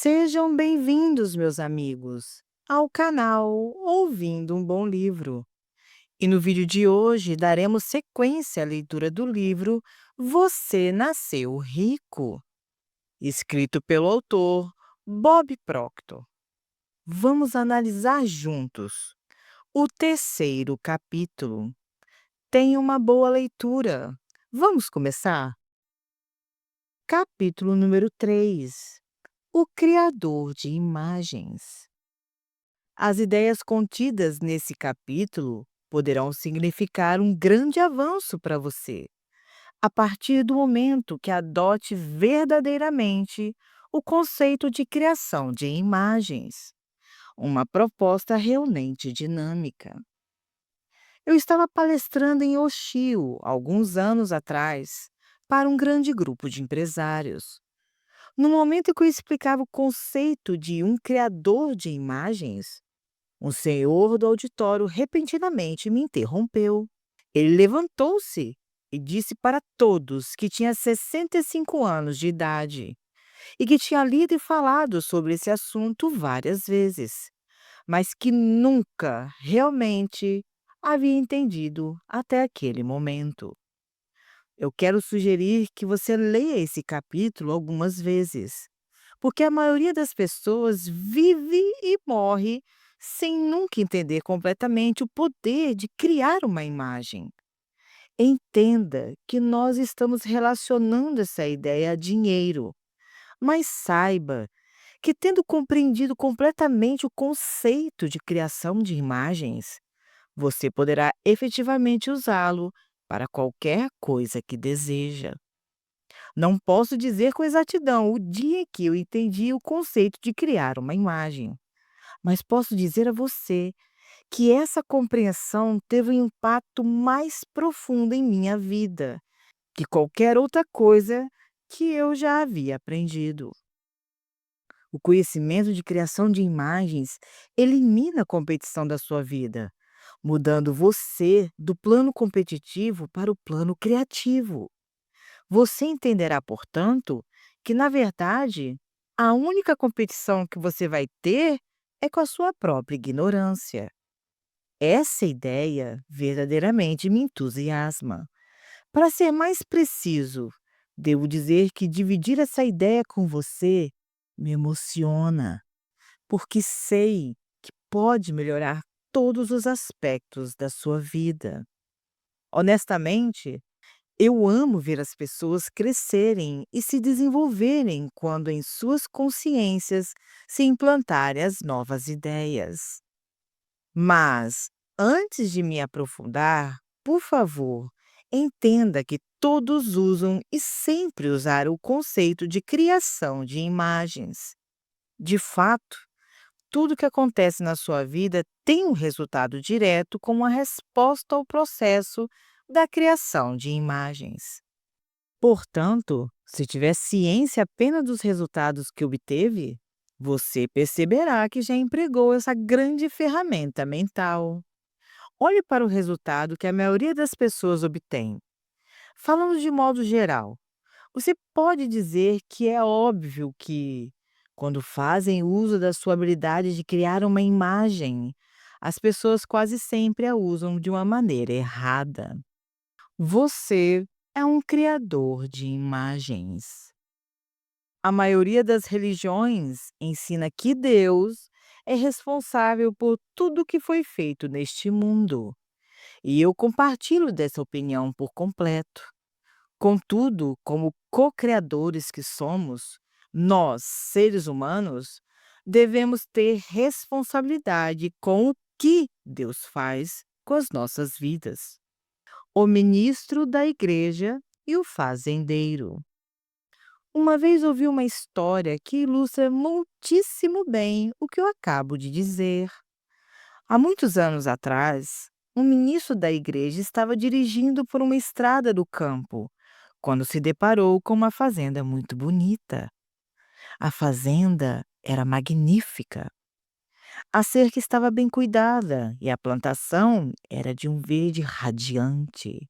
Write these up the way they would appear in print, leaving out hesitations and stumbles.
Sejam bem-vindos, meus amigos, ao canal Ouvindo um Bom Livro. E no vídeo de hoje daremos sequência à leitura do livro Você Nasceu Rico, escrito pelo autor Bob Proctor. Vamos analisar juntos o terceiro capítulo. Tenha uma boa leitura. Vamos começar? Capítulo número 3. O Criador de Imagens. As ideias contidas nesse capítulo poderão significar um grande avanço para você, a partir do momento que adote verdadeiramente o conceito de criação de imagens, uma proposta realmente dinâmica. Eu estava palestrando em Oshio, alguns anos atrás, para um grande grupo de empresários. No momento em que eu explicava o conceito de um criador de imagens, um senhor do auditório repentinamente me interrompeu. Ele levantou-se e disse para todos que tinha 65 anos de idade e que tinha lido e falado sobre esse assunto várias vezes, mas que nunca realmente havia entendido até aquele momento. Eu quero sugerir que você leia esse capítulo algumas vezes, porque a maioria das pessoas vive e morre sem nunca entender completamente o poder de criar uma imagem. Entenda que nós estamos relacionando essa ideia a dinheiro, mas saiba que, tendo compreendido completamente o conceito de criação de imagens, você poderá efetivamente usá-lo para qualquer coisa que deseja. Não posso dizer com exatidão o dia em que eu entendi o conceito de criar uma imagem, mas posso dizer a você que essa compreensão teve um impacto mais profundo em minha vida que qualquer outra coisa que eu já havia aprendido. O conhecimento de criação de imagens elimina a competição da sua vida, mudando você do plano competitivo para o plano criativo. Você entenderá, portanto, que, na verdade, a única competição que você vai ter é com a sua própria ignorância. Essa ideia verdadeiramente me entusiasma. Para ser mais preciso, devo dizer que dividir essa ideia com você me emociona, porque sei que pode melhorar todos os aspectos da sua vida. Honestamente, eu amo ver as pessoas crescerem e se desenvolverem quando em suas consciências se implantarem as novas ideias. Mas, antes de me aprofundar, por favor, entenda que todos usam e sempre usaram o conceito de criação de imagens. De fato, tudo que acontece na sua vida tem um resultado direto como uma resposta ao processo da criação de imagens. Portanto, se tiver ciência apenas dos resultados que obteve, você perceberá que já empregou essa grande ferramenta mental. Olhe para o resultado que a maioria das pessoas obtém. Falando de modo geral, você pode dizer que é óbvio que, quando fazem uso da sua habilidade de criar uma imagem, as pessoas quase sempre a usam de uma maneira errada. Você é um criador de imagens. A maioria das religiões ensina que Deus é responsável por tudo que foi feito neste mundo. E eu compartilho dessa opinião por completo. Contudo, como co-criadores que somos, nós, seres humanos, devemos ter responsabilidade com o que Deus faz com as nossas vidas. O ministro da igreja e o fazendeiro. Uma vez ouvi uma história que ilustra muitíssimo bem o que eu acabo de dizer. Há muitos anos atrás, um ministro da igreja estava dirigindo por uma estrada do campo, quando se deparou com uma fazenda muito bonita. A fazenda era magnífica. A cerca estava bem cuidada e a plantação era de um verde radiante.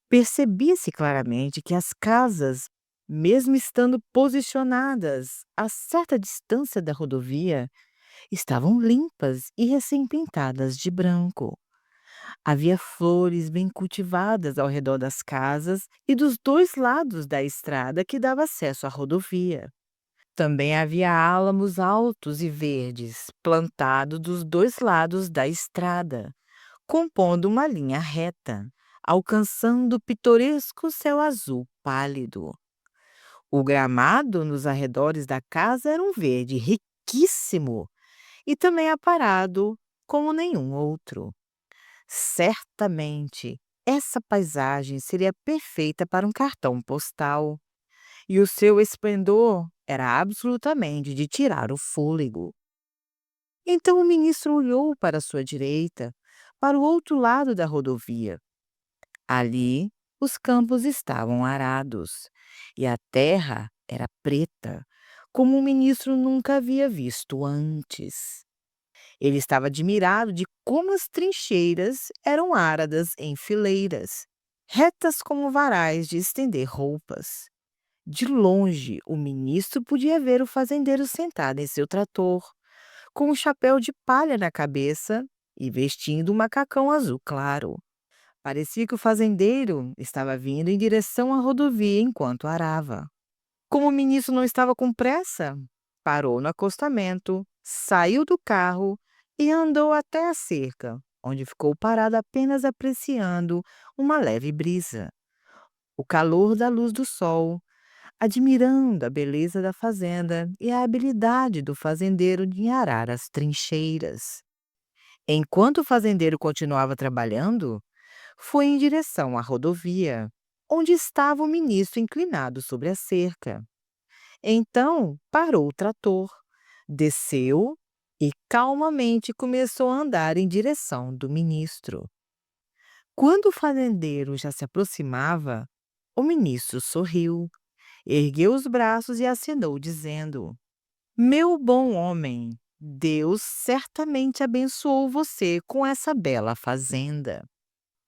Percebia-se claramente que as casas mesmo estando posicionadas a certa distância da rodovia, estavam limpas e recém-pintadas de branco. Havia flores bem cultivadas ao redor das casas e dos dois lados da estrada que dava acesso à rodovia. Também havia álamos altos e verdes, plantados dos dois lados da estrada, compondo uma linha reta, alcançando o pitoresco céu azul pálido. O gramado nos arredores da casa era um verde riquíssimo e também aparado como nenhum outro. Certamente, essa paisagem seria perfeita para um cartão postal, e o seu esplendor era absolutamente de tirar o fôlego. Então o ministro olhou para sua direita, para o outro lado da rodovia. Ali, os campos estavam arados, e a terra era preta, como o ministro nunca havia visto antes. Ele estava admirado de como as trincheiras eram áradas em fileiras, retas como varais de estender roupas. De longe, o ministro podia ver o fazendeiro sentado em seu trator, com um chapéu de palha na cabeça e vestindo um macacão azul claro. Parecia que o fazendeiro estava vindo em direção à rodovia enquanto arava. Como o ministro não estava com pressa, parou no acostamento, saiu do carro e andou até a cerca, onde ficou parado apenas apreciando uma leve brisa, o calor da luz do sol, admirando a beleza da fazenda e a habilidade do fazendeiro de arar as trincheiras. Enquanto o fazendeiro continuava trabalhando, foi em direção à rodovia, onde estava o ministro inclinado sobre a cerca. Então parou o trator, desceu e calmamente começou a andar em direção do ministro. Quando o fazendeiro já se aproximava, o ministro sorriu, ergueu os braços e acenou, dizendo: Meu bom homem, Deus certamente abençoou você com essa bela fazenda.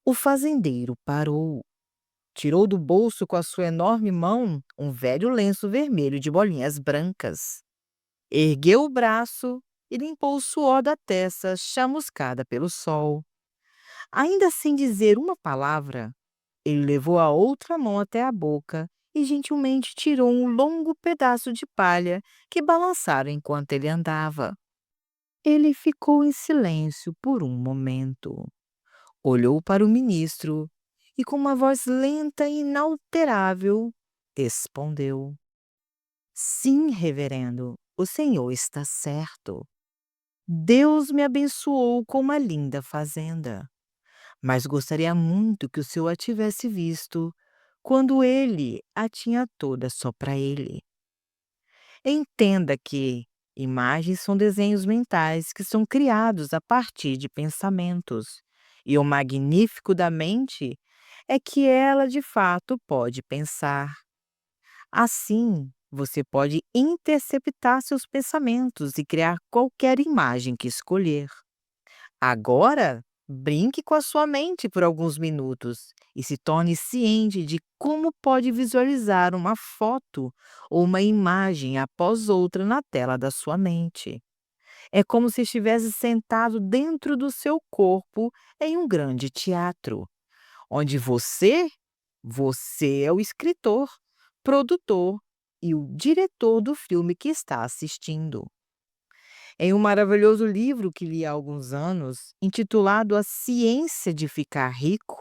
O fazendeiro parou. Tirou do bolso com a sua enorme mão um velho lenço vermelho de bolinhas brancas. Ergueu o braço e limpou o suor da testa chamuscada pelo sol. Ainda sem dizer uma palavra, ele levou a outra mão até a boca e gentilmente tirou um longo pedaço de palha que balançara enquanto ele andava. Ele ficou em silêncio por um momento. Olhou para o ministro e, com uma voz lenta e inalterável, respondeu: Sim, reverendo, o senhor está certo. Deus me abençoou com uma linda fazenda, mas gostaria muito que o senhor a tivesse visto quando ele a tinha toda só para ele. Entenda que imagens são desenhos mentais que são criados a partir de pensamentos, e o magnífico da mente é que ela de fato pode pensar. Assim, você pode interceptar seus pensamentos e criar qualquer imagem que escolher. Agora, brinque com a sua mente por alguns minutos e se torne ciente de como pode visualizar uma foto ou uma imagem após outra na tela da sua mente. É como se estivesse sentado dentro do seu corpo em um grande teatro, onde você é o escritor, produtor e o diretor do filme que está assistindo. Em um maravilhoso livro que li há alguns anos, intitulado A Ciência de Ficar Rico,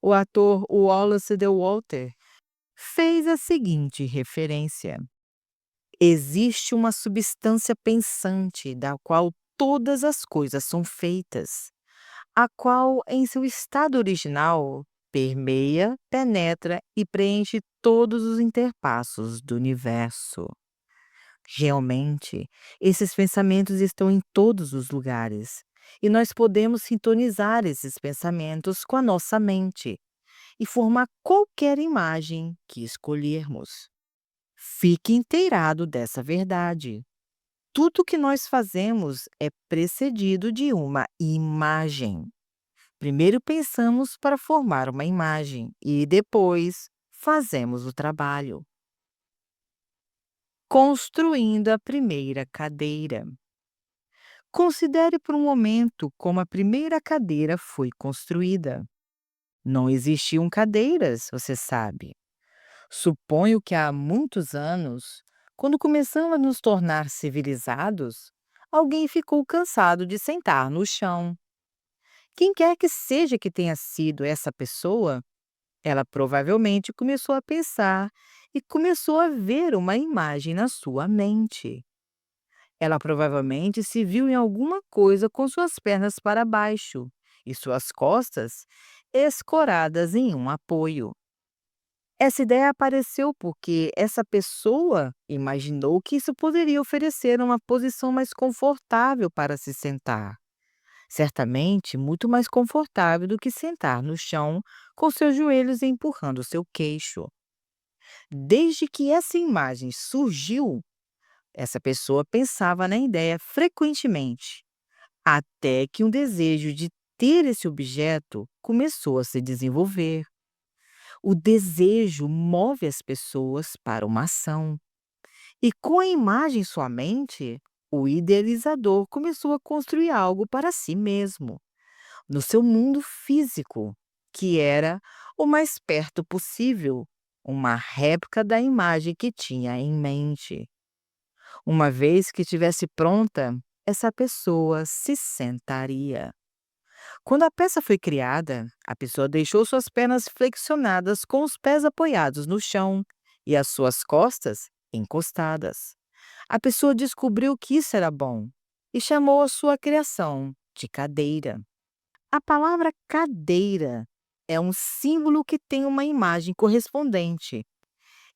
o ator Wallace de Walter fez a seguinte referência: existe uma substância pensante da qual todas as coisas são feitas, a qual, em seu estado original, permeia, penetra e preenche todos os interpassos do universo. Realmente, esses pensamentos estão em todos os lugares, e nós podemos sintonizar esses pensamentos com a nossa mente e formar qualquer imagem que escolhermos. Fique inteirado dessa verdade. Tudo que nós fazemos é precedido de uma imagem. Primeiro pensamos para formar uma imagem e depois fazemos o trabalho. construindo a primeira cadeira. Considere por um momento como a primeira cadeira foi construída. Não existiam cadeiras, você sabe. Suponho que há muitos anos, quando começamos a nos tornar civilizados, alguém ficou cansado de sentar no chão. Quem quer que seja que tenha sido essa pessoa, ela provavelmente começou a pensar e começou a ver uma imagem na sua mente. Ela provavelmente se viu em alguma coisa com suas pernas para baixo e suas costas escoradas em um apoio. Essa ideia apareceu porque essa pessoa imaginou que isso poderia oferecer uma posição mais confortável para se sentar. Certamente muito mais confortável do que sentar no chão com seus joelhos empurrando seu queixo. Desde que essa imagem surgiu, essa pessoa pensava na ideia frequentemente, até que um desejo de ter esse objeto começou a se desenvolver. O desejo move as pessoas para uma ação. E com a imagem em sua mente, o idealizador começou a construir algo para si mesmo, no seu mundo físico, que era o mais perto possível, uma réplica da imagem que tinha em mente. Uma vez que estivesse pronta, essa pessoa se sentaria. Quando a peça foi criada, a pessoa deixou suas pernas flexionadas com os pés apoiados no chão e as suas costas encostadas. A pessoa descobriu que isso era bom e chamou a sua criação de cadeira. A palavra cadeira é um símbolo que tem uma imagem correspondente.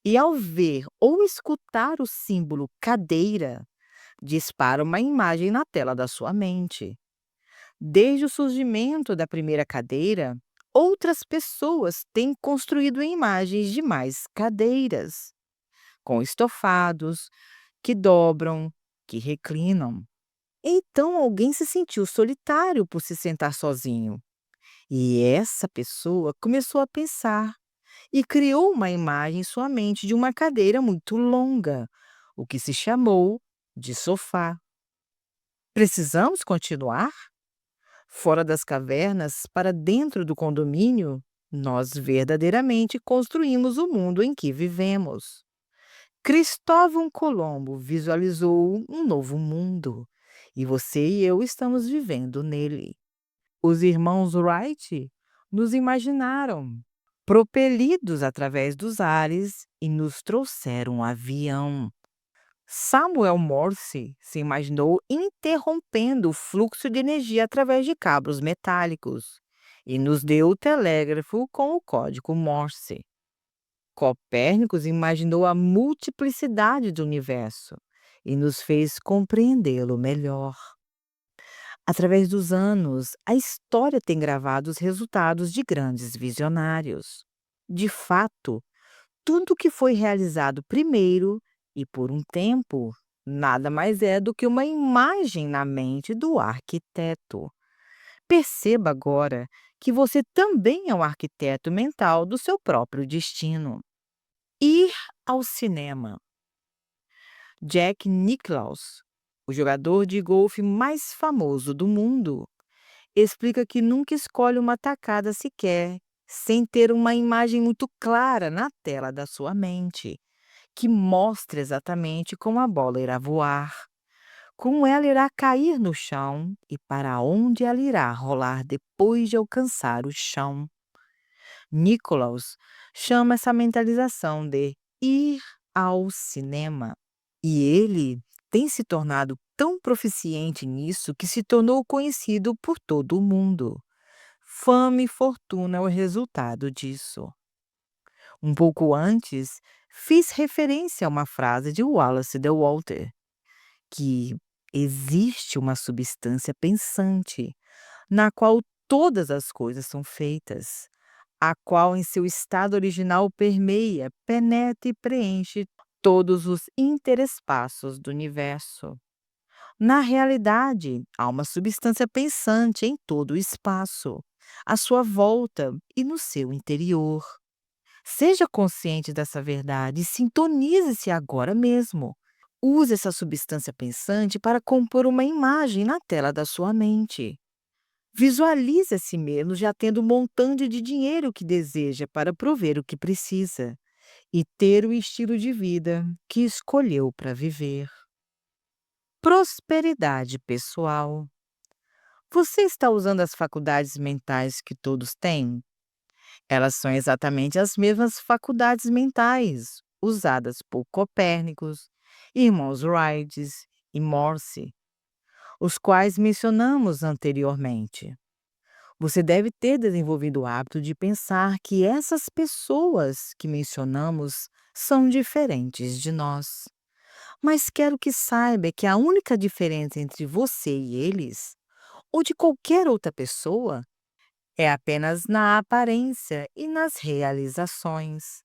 E ao ver ou escutar o símbolo cadeira, dispara uma imagem na tela da sua mente. Desde o surgimento da primeira cadeira, outras pessoas têm construído imagens de mais cadeiras, com estofados, que dobram, que reclinam. Então alguém se sentiu solitário por se sentar sozinho. E essa pessoa começou a pensar e criou uma imagem em sua mente de uma cadeira muito longa, o que se chamou de sofá. Precisamos continuar? Fora das cavernas, para dentro do condomínio, nós verdadeiramente construímos o mundo em que vivemos. Cristóvão Colombo visualizou um novo mundo e você e eu estamos vivendo nele. Os irmãos Wright nos imaginaram, propelidos através dos ares e nos trouxeram um avião. Samuel Morse se imaginou interrompendo o fluxo de energia através de cabos metálicos e nos deu o telégrafo com o código Morse. Copérnicos imaginou a multiplicidade do universo e nos fez compreendê-lo melhor. Através dos anos, a história tem gravado os resultados de grandes visionários. De fato, tudo que foi realizado primeiro e por um tempo, nada mais é do que uma imagem na mente do arquiteto. Perceba agora que você também é um arquiteto mental do seu próprio destino. Ir ao cinema. Jack Nicklaus, o jogador de golfe mais famoso do mundo, explica que nunca escolhe uma tacada sequer sem ter uma imagem muito clara na tela da sua mente, que mostre exatamente como a bola irá voar, como ela irá cair no chão e para onde ela irá rolar depois de alcançar o chão. Nicholas chama essa mentalização de ir ao cinema. E ele tem se tornado tão proficiente nisso que se tornou conhecido por todo o mundo. Fama e fortuna é o resultado disso. Um pouco antes, fiz referência a uma frase de Wallace de Walter, que existe uma substância pensante, na qual todas as coisas são feitas, a qual em seu estado original permeia, penetra e preenche todos os interespaços do universo. Na realidade, há uma substância pensante em todo o espaço, à sua volta e no seu interior. Seja consciente dessa verdade e sintonize-se agora mesmo, Use essa substância pensante para compor uma imagem na tela da sua mente. Visualize a si mesmo já tendo um montante de dinheiro que deseja para prover o que precisa e ter o estilo de vida que escolheu para viver. Prosperidade pessoal. Você está usando as faculdades mentais que todos têm? Elas são exatamente as mesmas faculdades mentais usadas por Copérnicos, irmãos Wright e Morse, os quais mencionamos anteriormente. Você deve ter desenvolvido o hábito de pensar que essas pessoas que mencionamos são diferentes de nós. Mas quero que saiba que a única diferença entre você e eles, ou de qualquer outra pessoa, é apenas na aparência e nas realizações.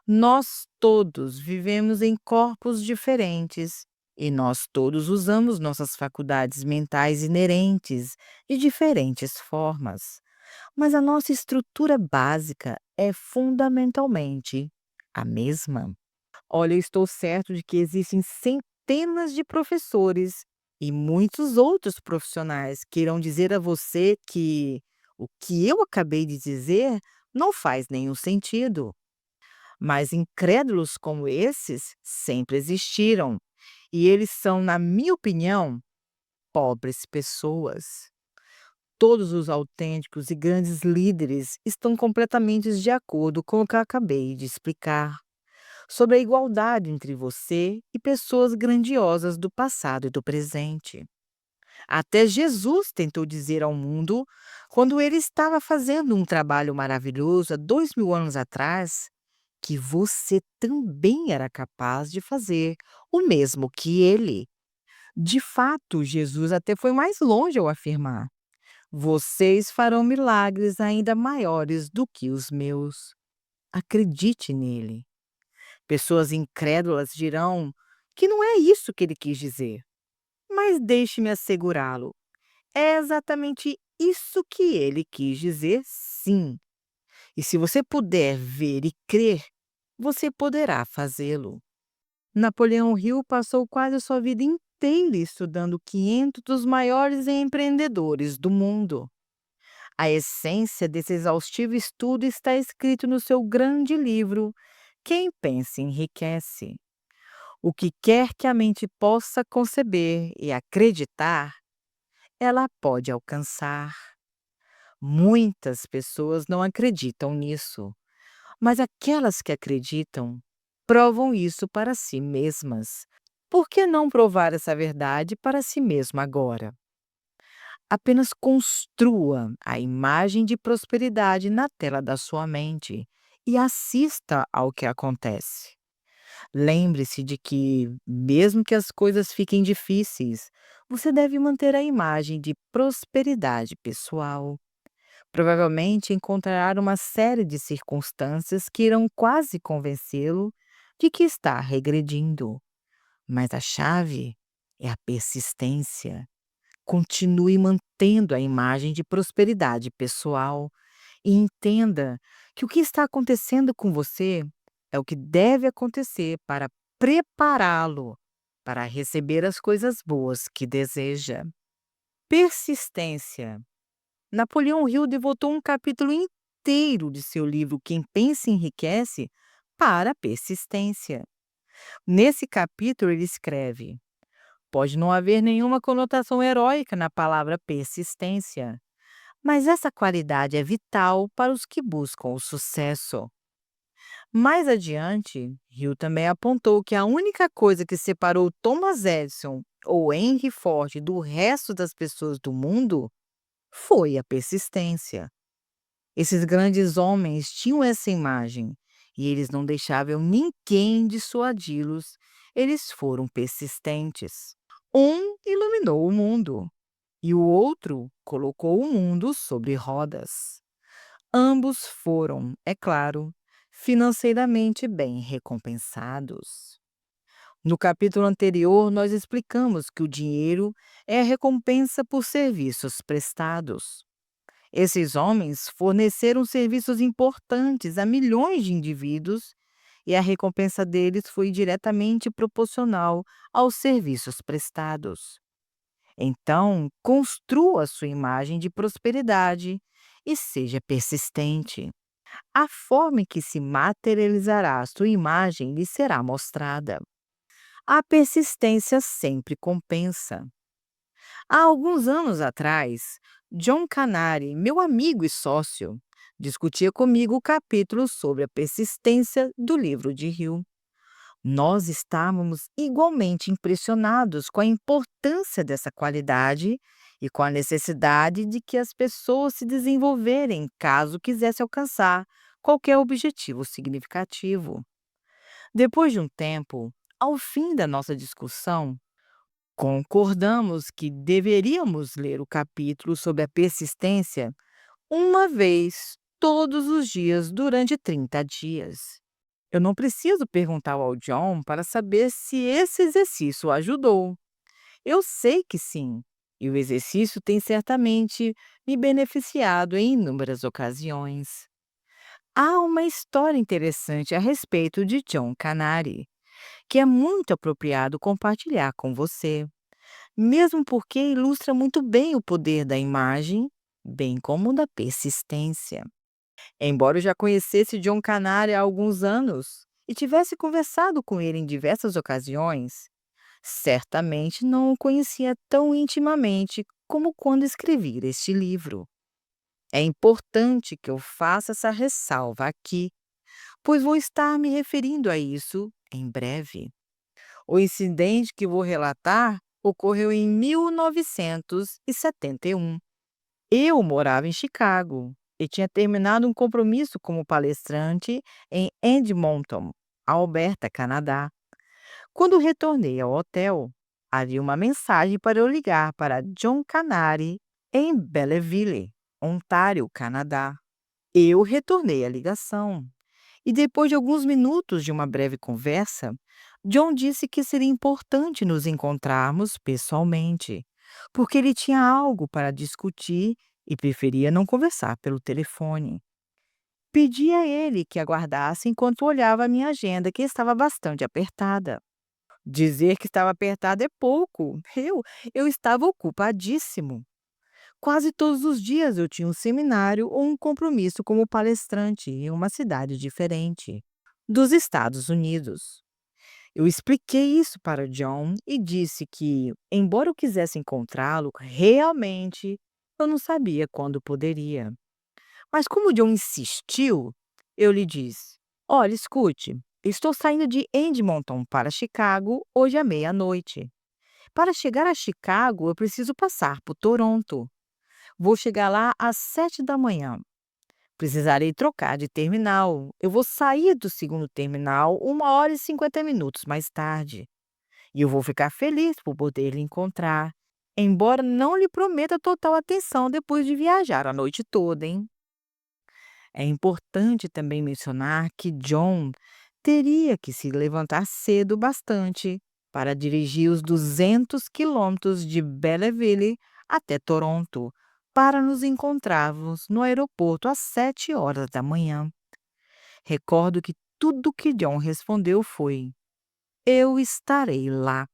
Nós todos vivemos em corpos diferentes e nós todos usamos nossas faculdades mentais inerentes de diferentes formas. Mas a nossa estrutura básica é fundamentalmente a mesma. Olha, eu estou certo de que existem centenas de professores e muitos outros profissionais que irão dizer a você que o que eu acabei de dizer não faz nenhum sentido. Mas incrédulos como esses sempre existiram. E eles são, na minha opinião, pobres pessoas. Todos os autênticos e grandes líderes estão completamente de acordo com o que eu acabei de explicar sobre a igualdade entre você e pessoas grandiosas do passado e do presente. Até Jesus tentou dizer ao mundo, quando ele estava fazendo um trabalho maravilhoso há 2000 anos atrás, que você também era capaz de fazer o mesmo que ele. De fato, Jesus até foi mais longe ao afirmar: vocês farão milagres ainda maiores do que os meus. Acredite nele. Pessoas incrédulas dirão que não é isso que ele quis dizer. Mas deixe-me assegurá-lo, é exatamente isso que ele quis dizer, sim. E se você puder ver e crer, você poderá fazê-lo. Napoleão Hill passou quase a sua vida inteira estudando 500 dos maiores empreendedores do mundo. A essência desse exaustivo estudo está escrito no seu grande livro, Quem Pensa Enriquece. O que quer que a mente possa conceber e acreditar, ela pode alcançar. Muitas pessoas não acreditam nisso, mas aquelas que acreditam provam isso para si mesmas. Por que não provar essa verdade para si mesmo agora? Apenas construa a imagem de prosperidade na tela da sua mente e assista ao que acontece. Lembre-se de que, mesmo que as coisas fiquem difíceis, você deve manter a imagem de prosperidade pessoal. Provavelmente encontrará uma série de circunstâncias que irão quase convencê-lo de que está regredindo. Mas a chave é a persistência. Continue mantendo a imagem de prosperidade pessoal e entenda que o que está acontecendo com você é o que deve acontecer para prepará-lo para receber as coisas boas que deseja. Persistência. Napoleão Hill devotou um capítulo inteiro de seu livro Quem Pensa Enriquece para a persistência. Nesse capítulo, ele escreve: pode não haver nenhuma conotação heróica na palavra persistência, mas essa qualidade é vital para os que buscam o sucesso. Mais adiante, Hill também apontou que a única coisa que separou Thomas Edison ou Henry Ford do resto das pessoas do mundo foi a persistência. Esses grandes homens tinham essa imagem e eles não deixavam ninguém dissuadi-los. Eles foram persistentes. Um iluminou o mundo e o outro colocou o mundo sobre rodas. Ambos foram, é claro, financeiramente bem recompensados. No capítulo anterior, nós explicamos que o dinheiro é a recompensa por serviços prestados. Esses homens forneceram serviços importantes a milhões de indivíduos e a recompensa deles foi diretamente proporcional aos serviços prestados. Então, construa sua imagem de prosperidade e seja persistente. A forma em que se materializará a sua imagem lhe será mostrada. A persistência sempre compensa. Há alguns anos atrás, John Canary, meu amigo e sócio, discutia comigo o capítulo sobre a persistência do livro de Hill. Nós estávamos igualmente impressionados com a importância dessa qualidade e com a necessidade de que as pessoas se desenvolverem caso quisesse alcançar qualquer objetivo significativo. Depois de um tempo, ao fim da nossa discussão, concordamos que deveríamos ler o capítulo sobre a persistência uma vez todos os dias durante 30 dias. Eu não preciso perguntar ao John para saber se esse exercício o ajudou. Eu sei que sim, e o exercício tem certamente me beneficiado em inúmeras ocasiões. Há uma história interessante a respeito de John Canary, que é muito apropriado compartilhar com você, mesmo porque ilustra muito bem o poder da imagem, bem como da persistência. Embora eu já conhecesse John Canary há alguns anos e tivesse conversado com ele em diversas ocasiões, certamente não o conhecia tão intimamente como quando escrevi este livro. É importante que eu faça essa ressalva aqui, pois vou estar me referindo a isso em breve. O incidente que vou relatar ocorreu em 1971. Eu morava em Chicago e tinha terminado um compromisso como palestrante em Edmonton, Alberta, Canadá. Quando retornei ao hotel, havia uma mensagem para eu ligar para John Canary em Belleville, Ontário, Canadá. Eu retornei a ligação e, depois de alguns minutos de uma breve conversa, John disse que seria importante nos encontrarmos pessoalmente, porque ele tinha algo para discutir e preferia não conversar pelo telefone. Pedi a ele que aguardasse enquanto olhava a minha agenda, que estava bastante apertada. Dizer que estava apertada é pouco. Eu estava ocupadíssimo. Quase todos os dias eu tinha um seminário ou um compromisso como palestrante em uma cidade diferente dos Estados Unidos. Eu expliquei isso para John e disse que, embora eu quisesse encontrá-lo, realmente eu não sabia quando poderia. Mas como John insistiu, eu lhe disse: Olha, escute, estou saindo de Edmonton para Chicago hoje à meia-noite. Para chegar a Chicago, eu preciso passar por Toronto. Vou chegar lá às 7 da manhã. Precisarei trocar de terminal. Eu vou sair do segundo terminal 1 hora e 50 minutos mais tarde. E eu vou ficar feliz por poder lhe encontrar, embora não lhe prometa total atenção depois de viajar a noite toda, hein? É importante também mencionar que John teria que se levantar cedo bastante para dirigir os 200 quilômetros de Belleville até Toronto, para nos encontrarmos no aeroporto às 7 horas da manhã. Recordo que tudo que John respondeu foi: Eu estarei lá.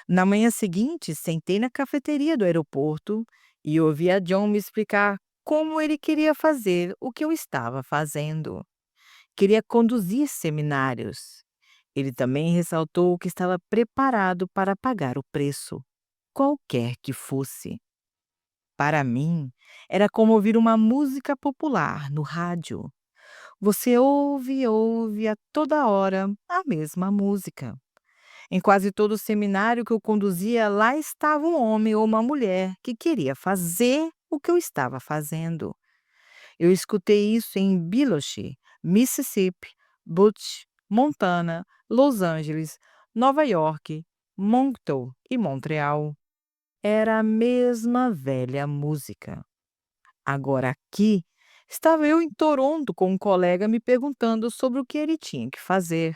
Na manhã seguinte, sentei na cafeteria do aeroporto e ouvi a John me explicar como ele queria fazer o que eu estava fazendo. Queria conduzir seminários. Ele também ressaltou que estava preparado para pagar o preço, qualquer que fosse. Para mim, era como ouvir uma música popular no rádio. Você ouve e ouve a toda hora a mesma música. Em quase todo seminário que eu conduzia, lá estava um homem ou uma mulher que queria fazer o que eu estava fazendo. Eu escutei isso em Biloxi, Mississippi, Butte, Montana, Los Angeles, Nova York, Moncton e Montreal. Era a mesma velha música. Agora aqui, estava eu em Toronto com um colega me perguntando sobre o que ele tinha que fazer.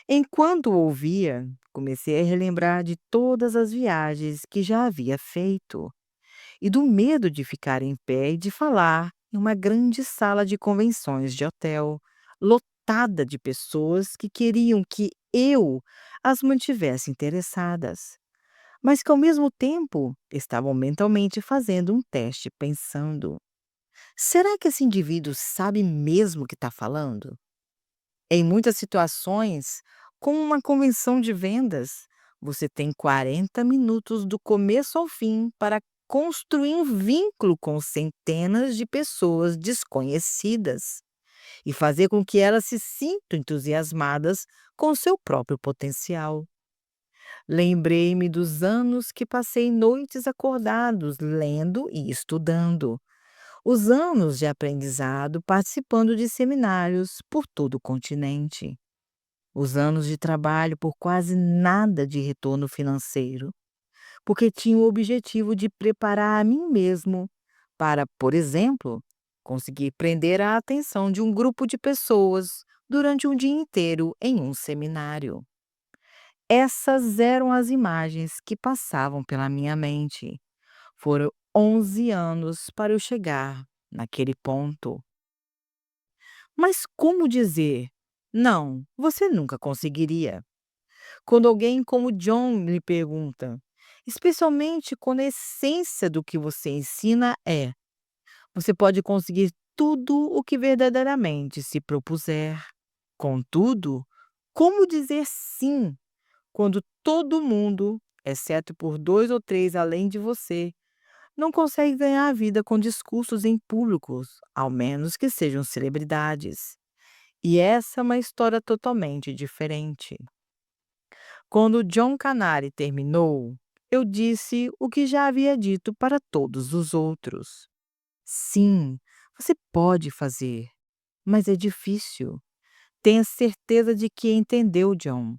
Enquanto o ouvia, comecei a relembrar de todas as viagens que já havia feito e do medo de ficar em pé e de falar em uma grande sala de convenções de hotel, lotada de pessoas que queriam que eu as mantivesse interessadas, mas que ao mesmo tempo estavam mentalmente fazendo um teste pensando: será que esse indivíduo sabe mesmo o que está falando? Em muitas situações, como uma convenção de vendas, você tem 40 minutos do começo ao fim para construir um vínculo com centenas de pessoas desconhecidas e fazer com que elas se sintam entusiasmadas com seu próprio potencial. Lembrei-me dos anos que passei noites acordados lendo e estudando, os anos de aprendizado participando de seminários por todo o continente, os anos de trabalho por quase nada de retorno financeiro, porque tinha o objetivo de preparar a mim mesmo para, por exemplo, conseguir prender a atenção de um grupo de pessoas durante um dia inteiro em um seminário. Essas eram as imagens que passavam pela minha mente. Foram 11 anos para eu chegar naquele ponto. Mas como dizer: "Não, você nunca conseguiria"? Quando alguém como John lhe pergunta, especialmente quando a essência do que você ensina é: você pode conseguir tudo o que verdadeiramente se propuser. Contudo, como dizer sim quando todo mundo, exceto por 2 ou 3 além de você, não consegue ganhar a vida com discursos em públicos, ao menos que sejam celebridades? E essa é uma história totalmente diferente. Quando John Canary terminou, eu disse o que já havia dito para todos os outros. Sim, você pode fazer, mas é difícil. Tenha certeza de que entendeu, John.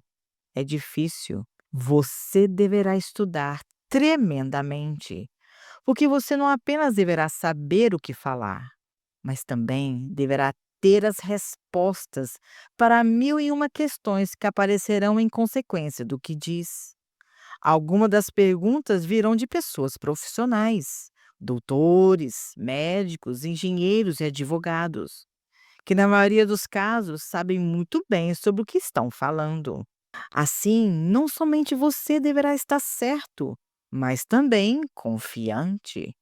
É difícil. Você deverá estudar tremendamente, porque você não apenas deverá saber o que falar, mas também deverá ter as respostas para 1001 questões que aparecerão em consequência do que diz. Algumas das perguntas virão de pessoas profissionais, doutores, médicos, engenheiros e advogados, que na maioria dos casos sabem muito bem sobre o que estão falando. Assim, não somente você deverá estar certo, mas também confiante.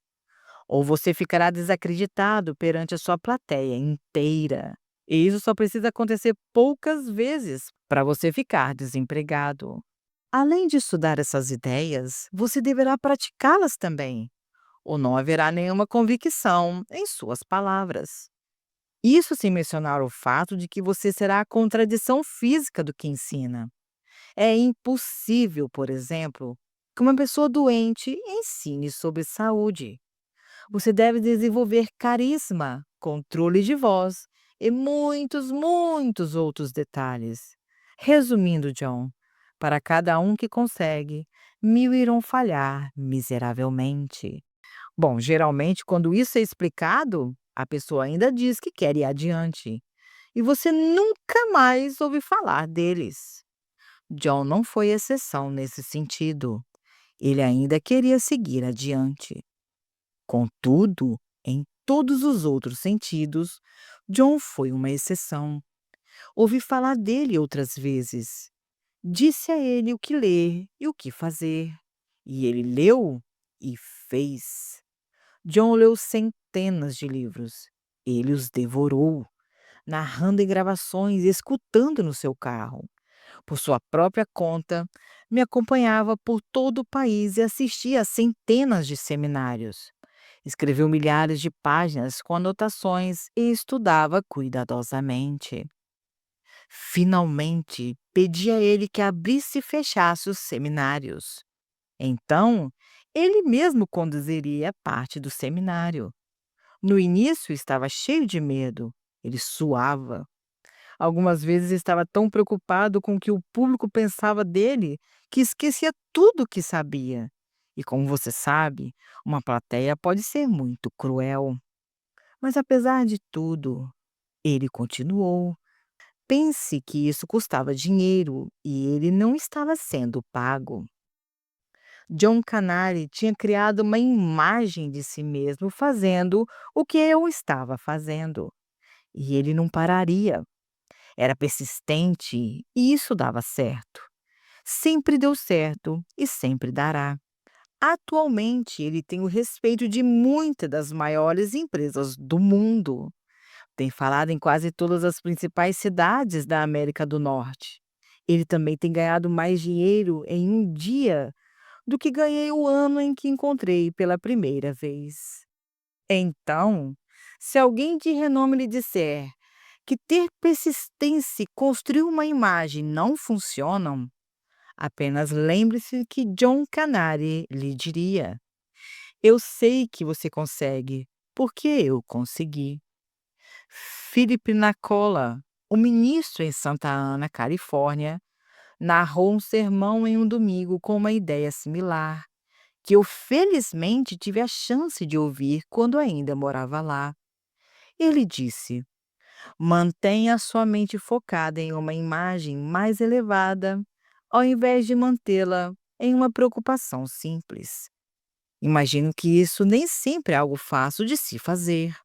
Ou você ficará desacreditado perante a sua plateia inteira. E isso só precisa acontecer poucas vezes para você ficar desempregado. Além de estudar essas ideias, você deverá praticá-las também, ou não haverá nenhuma convicção em suas palavras. Isso sem mencionar o fato de que você será a contradição física do que ensina. É impossível, por exemplo, que uma pessoa doente ensine sobre saúde. Você deve desenvolver carisma, controle de voz e muitos, muitos outros detalhes. Resumindo, John, para cada um que consegue, 1000 irão falhar miseravelmente. Bom, geralmente, quando isso é explicado, a pessoa ainda diz que quer ir adiante. E você nunca mais ouve falar deles. John não foi exceção nesse sentido. Ele ainda queria seguir adiante. Contudo, em todos os outros sentidos, John foi uma exceção. Ouvi falar dele outras vezes. Disse a ele o que ler e o que fazer. E ele leu e fez. John leu centenas de livros. Ele os devorou, narrando em gravações e escutando no seu carro. Por sua própria conta, me acompanhava por todo o país e assistia a centenas de seminários. Escreveu milhares de páginas com anotações e estudava cuidadosamente. Finalmente, pedi a ele que abrisse e fechasse os seminários. Então, ele mesmo conduziria parte do seminário. No início estava cheio de medo, ele suava. Algumas vezes estava tão preocupado com o que o público pensava dele que esquecia tudo o que sabia. E como você sabe, uma plateia pode ser muito cruel. Mas apesar de tudo, ele continuou. Pense que isso custava dinheiro e ele não estava sendo pago. John Canary tinha criado uma imagem de si mesmo fazendo o que eu estava fazendo. E ele não pararia. Era persistente e isso dava certo. Sempre deu certo e sempre dará. Atualmente, ele tem o respeito de muitas das maiores empresas do mundo. Tem falado em quase todas as principais cidades da América do Norte. Ele também tem ganhado mais dinheiro em um dia do que ganhei o ano em que encontrei pela primeira vez. Então, se alguém de renome lhe disser que ter persistência e construir uma imagem não funcionam, apenas lembre-se que John Canary lhe diria: eu sei que você consegue, porque eu consegui. Philip Nacola, o ministro em Santa Ana, Califórnia, narrou um sermão em um domingo com uma ideia similar, que eu felizmente tive a chance de ouvir quando ainda morava lá. Ele disse: mantenha sua mente focada em uma imagem mais elevada, ao invés de mantê-la em uma preocupação simples. Imagino que isso nem sempre é algo fácil de se fazer,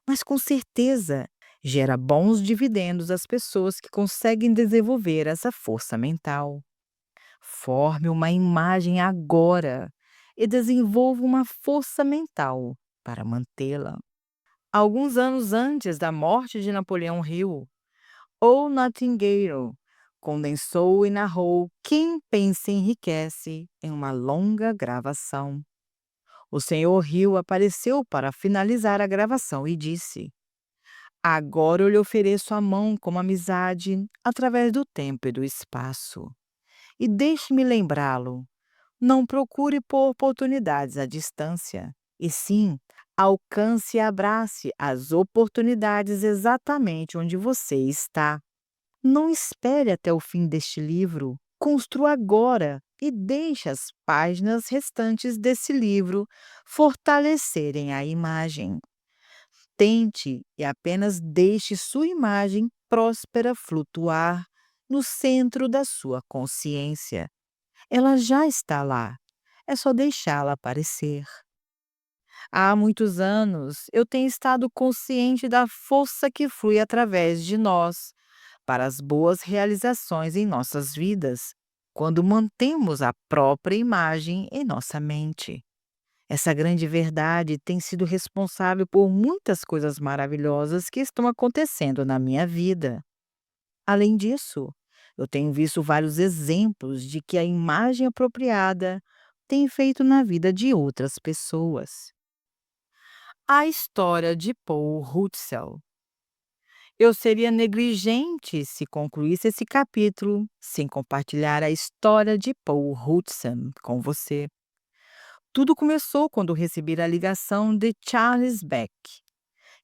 mas com certeza gera bons dividendos às pessoas que conseguem desenvolver essa força mental. Forme uma imagem agora e desenvolva uma força mental para mantê-la. Alguns anos antes da morte de Napoleão Hill, ou Nightingale condensou e narrou Quem Pensa Enriquece em uma longa gravação. O senhor Hill apareceu para finalizar a gravação e disse: agora eu lhe ofereço a mão como amizade através do tempo e do espaço. E deixe-me lembrá-lo: não procure por oportunidades à distância, e sim alcance e abrace as oportunidades exatamente onde você está. Não espere até o fim deste livro. Construa agora e deixe as páginas restantes desse livro fortalecerem a imagem. Tente e apenas deixe sua imagem próspera flutuar no centro da sua consciência. Ela já está lá. É só deixá-la aparecer. Há muitos anos eu tenho estado consciente da força que flui através de nós para as boas realizações em nossas vidas, quando mantemos a própria imagem em nossa mente. Essa grande verdade tem sido responsável por muitas coisas maravilhosas que estão acontecendo na minha vida. Além disso, eu tenho visto vários exemplos de que a imagem apropriada tem feito na vida de outras pessoas. A história de Paul Hutzel. Eu seria negligente se concluísse esse capítulo sem compartilhar a história de Paul Hutzel com você. Tudo começou quando recebi a ligação de Charles Beck,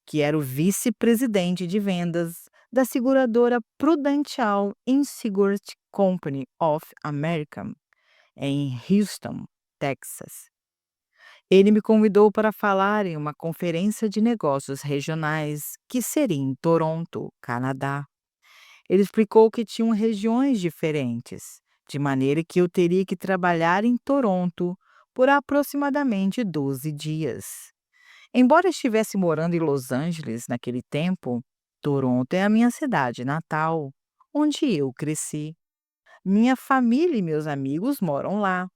que era o vice-presidente de vendas da seguradora Prudential Insurance Company of America, em Houston, Texas. Ele me convidou para falar em uma conferência de negócios regionais que seria em Toronto, Canadá. Ele explicou que tinham regiões diferentes, de maneira que eu teria que trabalhar em Toronto por aproximadamente 12 dias. Embora estivesse morando em Los Angeles naquele tempo, Toronto é a minha cidade natal, onde eu cresci. Minha família e meus amigos moram lá.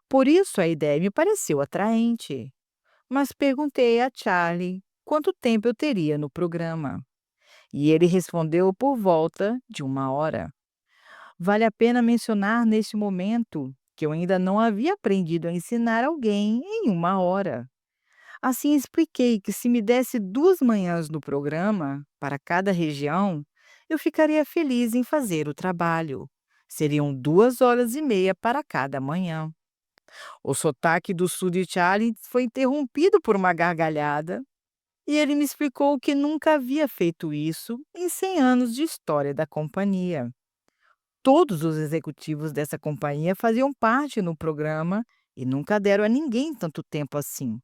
Por isso a ideia me pareceu atraente. Mas perguntei a Charlie quanto tempo eu teria no programa. E ele respondeu por volta de 1 hora. Vale a pena mencionar neste momento que eu ainda não havia aprendido a ensinar alguém em 1 hora. Assim expliquei que se me desse 2 manhãs no programa, para cada região, eu ficaria feliz em fazer o trabalho. Seriam 2 horas e meia para cada manhã. O sotaque do sul de Charlie foi interrompido por uma gargalhada e ele me explicou que nunca havia feito isso em 100 anos de história da companhia. Todos os executivos dessa companhia faziam parte no programa e nunca deram a ninguém tanto tempo assim.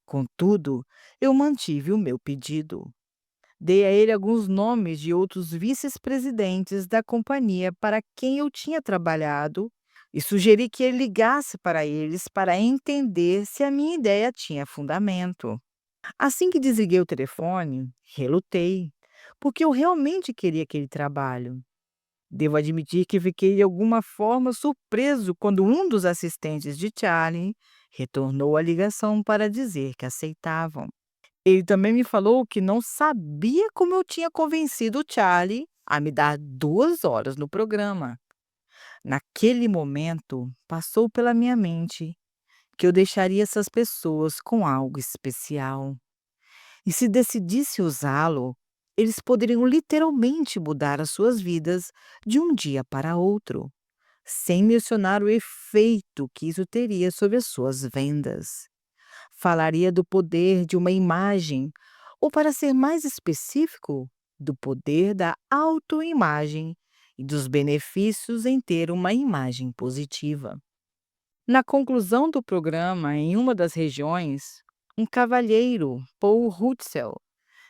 Contudo, eu mantive o meu pedido. Dei a ele alguns nomes de outros vice-presidentes da companhia para quem eu tinha trabalhado e sugeri que ele ligasse para eles para entender se a minha ideia tinha fundamento. Assim que desliguei o telefone, relutei. porque eu realmente queria aquele trabalho. Devo admitir que fiquei de alguma forma surpreso quando um dos assistentes de Charlie retornou a ligação para dizer que aceitavam. Ele também me falou que não sabia como eu tinha convencido o Charlie a me dar 2 horas no programa. Naquele momento, passou pela minha mente que eu deixaria essas pessoas com algo especial. E se decidisse usá-lo, eles poderiam literalmente mudar as suas vidas de um dia para outro, sem mencionar o efeito que isso teria sobre as suas vendas. Falaria do poder de uma imagem, ou para ser mais específico, do poder da autoimagem e dos benefícios em ter uma imagem positiva. Na conclusão do programa, em uma das regiões, um cavalheiro, Paul Hutzel,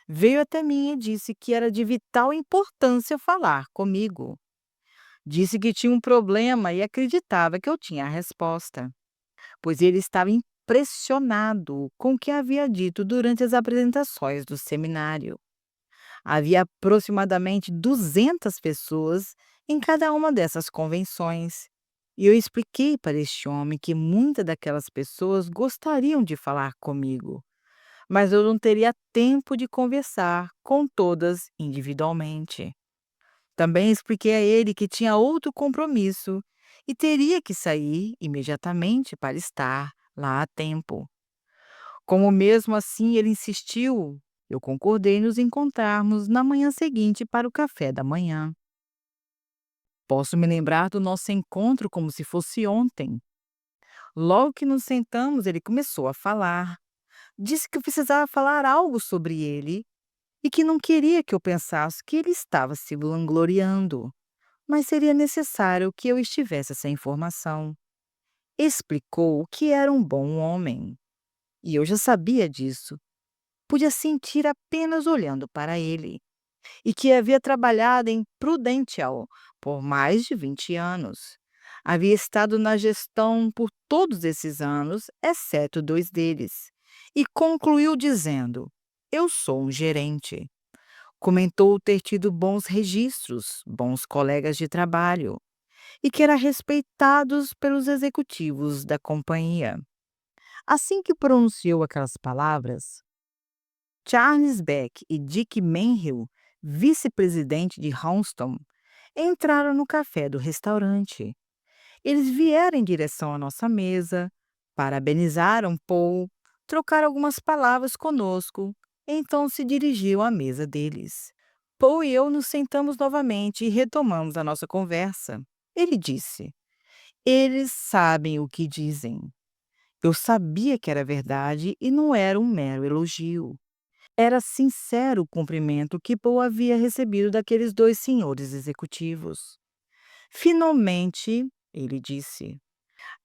veio até mim e disse que era de vital importância falar comigo. Disse que tinha um problema e acreditava que eu tinha a resposta, pois ele estava impressionado com o que havia dito durante as apresentações do seminário. Havia aproximadamente 200 pessoas em cada uma dessas convenções. E eu expliquei para este homem que muitas daquelas pessoas gostariam de falar comigo, mas eu não teria tempo de conversar com todas individualmente. Também expliquei a ele que tinha outro compromisso e teria que sair imediatamente para estar lá a tempo. Como mesmo assim ele insistiu, eu concordei nos encontrarmos na manhã seguinte para o café da manhã. Posso me lembrar do nosso encontro como se fosse ontem. Logo que nos sentamos, ele começou a falar. Disse que eu precisava falar algo sobre ele e que não queria que eu pensasse que ele estava se vangloriando, mas seria necessário que eu estivesse essa informação. Explicou que era um bom homem, e eu já sabia disso. Podia sentir apenas olhando para ele, e que havia trabalhado em Prudential por mais de 20 anos. Havia estado na gestão por todos esses anos, exceto 2 deles, e concluiu dizendo: "Eu sou um gerente". Comentou ter tido bons registros, bons colegas de trabalho e que era respeitados pelos executivos da companhia. Assim que pronunciou aquelas palavras, Charles Beck e Dick Menhill, vice-presidente de Houston, entraram no café do restaurante. Eles vieram em direção à nossa mesa, parabenizaram Paul, trocaram algumas palavras conosco, então se dirigiu à mesa deles. Paul e eu nos sentamos novamente e retomamos a nossa conversa. Ele disse: "Eles sabem o que dizem." Eu sabia que era verdade e não era um mero elogio. Era sincero o cumprimento que Paul havia recebido daqueles 2 senhores executivos. "Finalmente", ele disse,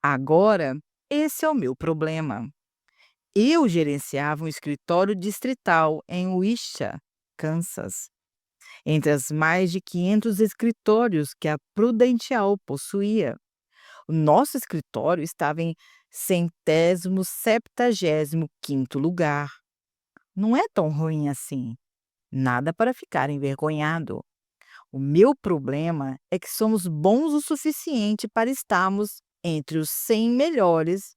"agora esse é o meu problema." Eu gerenciava um escritório distrital em Wichita, Kansas, entre as mais de 500 escritórios que a Prudential possuía. O nosso escritório estava em 175º lugar. Não é tão ruim assim. Nada para ficar envergonhado. O meu problema é que somos bons o suficiente para estarmos entre os 100 melhores,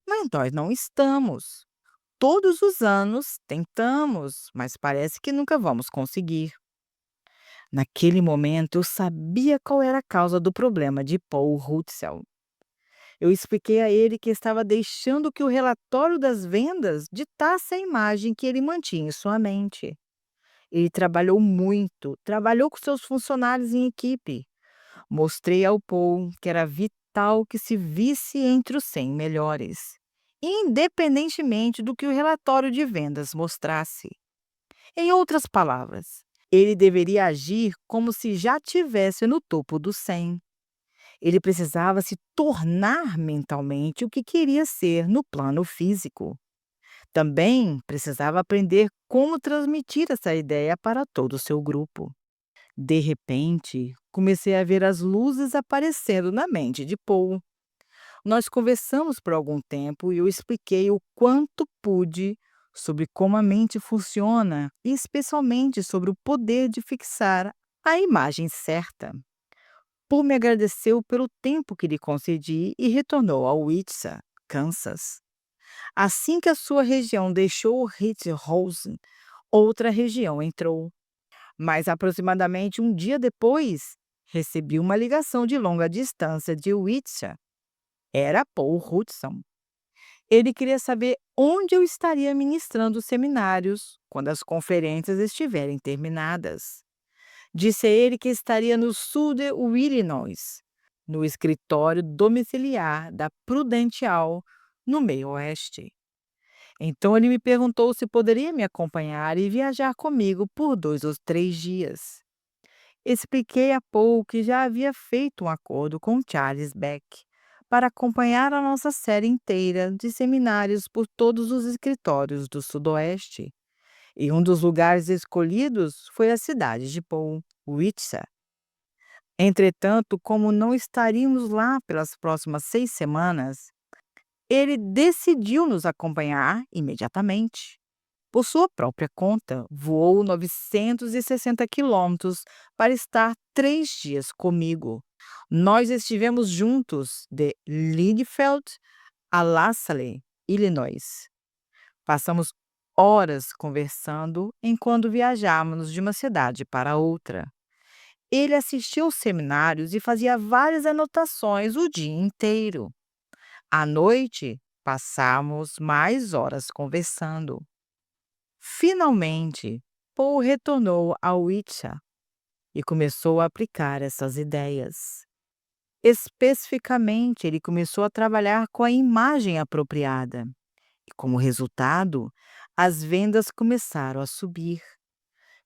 mas nós não estamos. Todos os anos tentamos, mas parece que nunca vamos conseguir. Naquele momento, eu sabia qual era a causa do problema de Paul Hutzel. Eu expliquei a ele que estava deixando que o relatório das vendas ditasse a imagem que ele mantinha em sua mente. Ele trabalhou muito, trabalhou com seus funcionários em equipe. Mostrei ao Paul que era vital que se visse entre os 100 melhores, independentemente do que o relatório de vendas mostrasse. Em outras palavras, ele deveria agir como se já tivesse no topo dos 100. Ele precisava se tornar mentalmente o que queria ser no plano físico. Também precisava aprender como transmitir essa ideia para todo o seu grupo. De repente, comecei a ver as luzes aparecendo na mente de Paul. Nós conversamos por algum tempo e eu expliquei o quanto pude sobre como a mente funciona e especialmente sobre o poder de fixar a imagem certa. Paul me agradeceu pelo tempo que lhe concedi e retornou a Wichita, Kansas. Assim que a sua região deixou Whitehorse, outra região entrou. Mas aproximadamente um dia depois, recebi uma ligação de longa distância de Wichita. Era Paul Hudson. Ele queria saber onde eu estaria ministrando os seminários quando as conferências estiverem terminadas. Disse a ele que estaria no sul de Illinois, no escritório domiciliar da Prudential, no meio oeste. Então ele me perguntou se poderia me acompanhar e viajar comigo por 2 ou 3 dias. Expliquei a Paul que já havia feito um acordo com Charles Beck para acompanhar a nossa série inteira de seminários por todos os escritórios do Sudoeste. E um dos lugares escolhidos foi a cidade de Paul, Wichita. Entretanto, como não estaríamos lá pelas próximas 6 semanas, ele decidiu nos acompanhar imediatamente. Por sua própria conta, voou 960 quilômetros para estar 3 dias comigo. Nós estivemos juntos de Lindenfeld a LaSalle, Illinois. Passamos horas conversando enquanto viajávamos de uma cidade para outra. Ele assistia aos seminários e fazia várias anotações o dia inteiro. À noite, passamos mais horas conversando. Finalmente, Paul retornou ao Wichita e começou a aplicar essas ideias. Especificamente, ele começou a trabalhar com a imagem apropriada. E, como resultado, as vendas começaram a subir.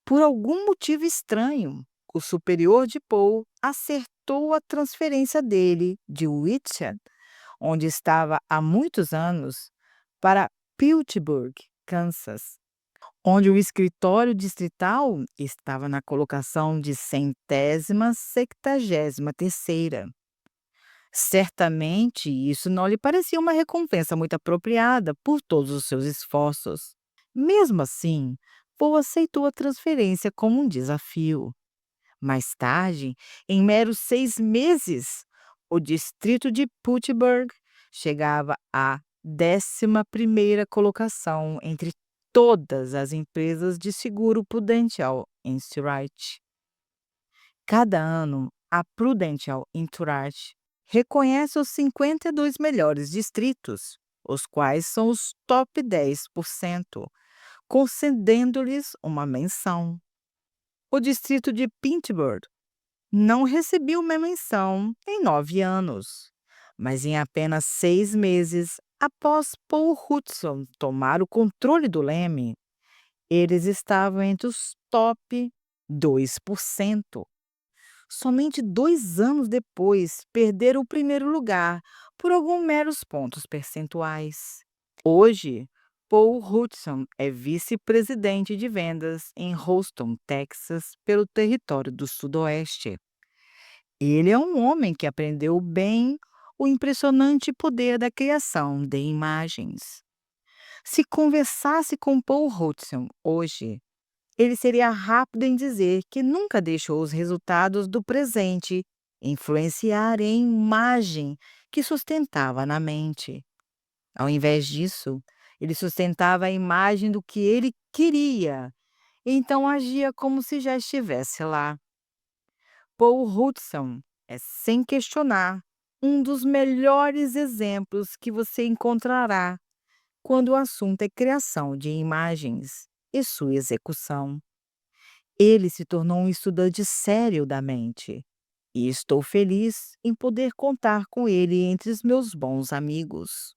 Por algum motivo estranho, o superior de Paul acertou a transferência dele de Wichita, onde estava há muitos anos, para Pittsburgh, Kansas, onde o escritório distrital estava na colocação de 173ª. Certamente isso não lhe parecia uma recompensa muito apropriada por todos os seus esforços. Mesmo assim, Paul aceitou a transferência como um desafio. Mais tarde, em meros 6 meses, o distrito de Pittsburgh chegava à 11ª colocação entre todas as empresas de seguro Prudential Insurance. Cada ano, a Prudential Insurance reconhece os 52 melhores distritos, os quais são os top 10%, concedendo-lhes uma menção. O distrito de Pittsburgh não recebeu uma menção em 9 anos, mas em apenas 6 meses após Paul Hudson tomar o controle do Leme, eles estavam entre os top 2%. Somente 2 anos depois, perderam o primeiro lugar por alguns meros pontos percentuais. Hoje, Paul Hudson é vice-presidente de vendas em Houston, Texas, pelo território do Sudoeste. Ele é um homem que aprendeu bem o impressionante poder da criação de imagens. Se conversasse com Paul Hudson hoje, ele seria rápido em dizer que nunca deixou os resultados do presente influenciar em imagem que sustentava na mente. Ao invés disso, ele sustentava a imagem do que ele queria, então agia como se já estivesse lá. Paul Hudson é, sem questionar, um dos melhores exemplos que você encontrará quando o assunto é criação de imagens e sua execução. Ele se tornou um estudante sério da mente, e estou feliz em poder contar com ele entre os meus bons amigos.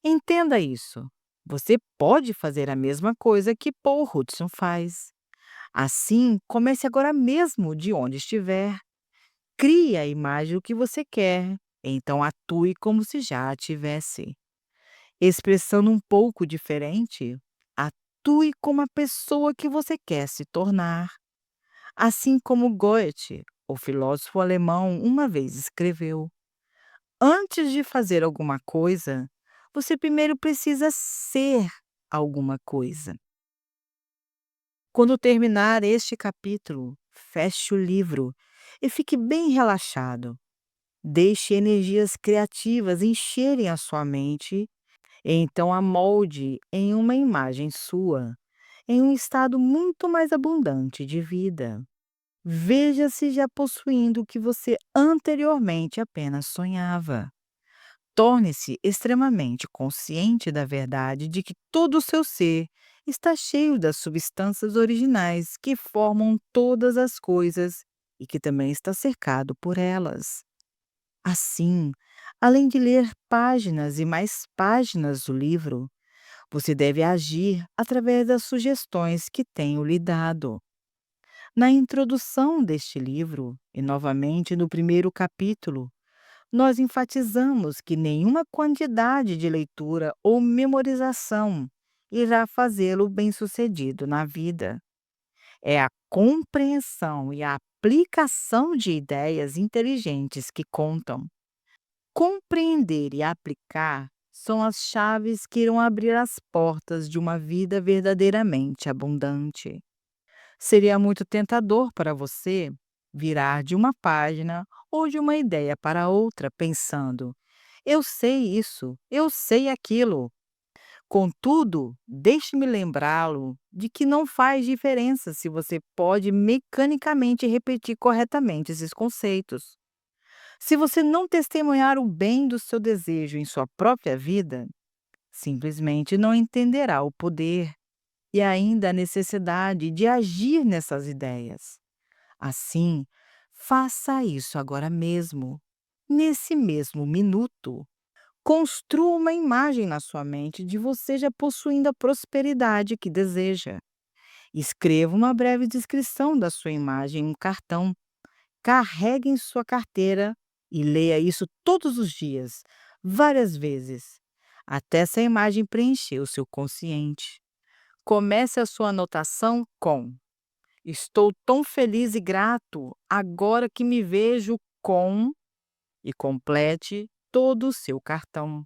Entenda isso. Você pode fazer a mesma coisa que Paul Hudson faz. Assim, comece agora mesmo de onde estiver. Crie a imagem do que você quer, então atue como se já a tivesse. Expressando um pouco diferente, atue como a pessoa que você quer se tornar. Assim como Goethe, o filósofo alemão, uma vez escreveu: antes de fazer alguma coisa, você primeiro precisa ser. alguma coisa. Quando terminar este capítulo, feche o livro e fique bem relaxado. Deixe energias criativas encherem a sua mente e então a molde em uma imagem sua, em um estado muito mais abundante de vida. Veja-se já possuindo o que você anteriormente apenas sonhava. Torne-se extremamente consciente da verdade de que todo o seu ser está cheio das substâncias originais que formam todas as coisas e que também está cercado por elas. Assim, além de ler páginas e mais páginas do livro, você deve agir através das sugestões que tenho lhe dado. Na introdução deste livro, e novamente no primeiro capítulo, nós enfatizamos que nenhuma quantidade de leitura ou memorização irá fazê-lo bem-sucedido na vida. É a compreensão e a aplicação de ideias inteligentes que contam. Compreender e aplicar são as chaves que irão abrir as portas de uma vida verdadeiramente abundante. Seria muito tentador para você virar de uma página ou de uma ideia para outra pensando: eu sei isso, eu sei aquilo. Contudo, deixe-me lembrá-lo de que não faz diferença se você pode mecanicamente repetir corretamente esses conceitos. Se você não testemunhar o bem do seu desejo em sua própria vida, simplesmente não entenderá o poder e ainda a necessidade de agir nessas ideias. Assim, faça isso agora mesmo, nesse mesmo minuto. Construa uma imagem na sua mente de você já possuindo a prosperidade que deseja. Escreva uma breve descrição da sua imagem em um cartão. Carregue em sua carteira e leia isso todos os dias, várias vezes, até essa imagem preencher o seu consciente. Comece a sua anotação com: estou tão feliz e grato agora que me vejo com, e complete todo o seu cartão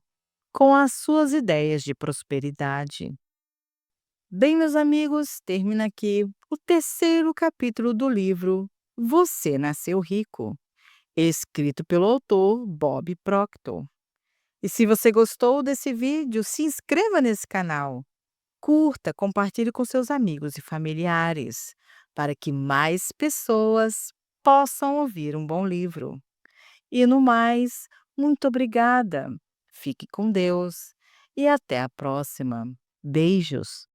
com as suas ideias de prosperidade. Bem, meus amigos, termina aqui o terceiro capítulo do livro Você Nasceu Rico, escrito pelo autor Bob Proctor. E se você gostou desse vídeo, se inscreva nesse canal, curta, compartilhe com seus amigos e familiares, para que mais pessoas possam ouvir um bom livro. E no mais, muito obrigada. Fique com Deus e até a próxima. Beijos.